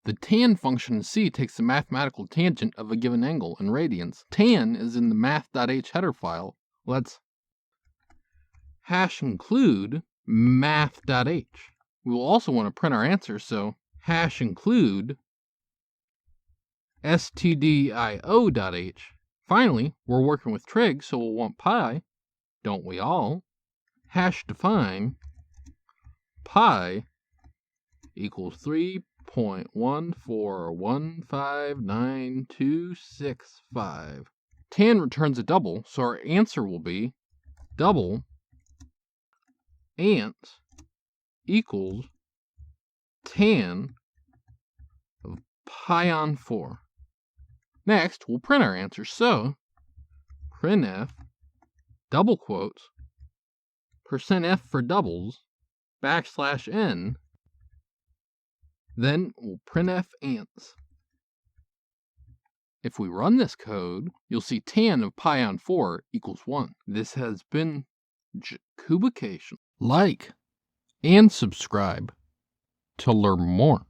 The tan function in C takes the mathematical tangent of a given angle in radians. Tan is in the math.h header file. Let's #include math.h. We will also want to print our answer, so #include stdio.h. Finally, we're working with trig, so we'll want pi, don't we all? #define pi equals 3.1415925. Tan returns a double, so our answer will be double ants equals tan of pi on 4. Next, we'll print our answer, so printf, double quotes, %f for doubles, \n, then we'll printf ants. If we run this code, you'll see tan of pi on 4 equals 1. This has been Jacubication. Like and subscribe to learn more.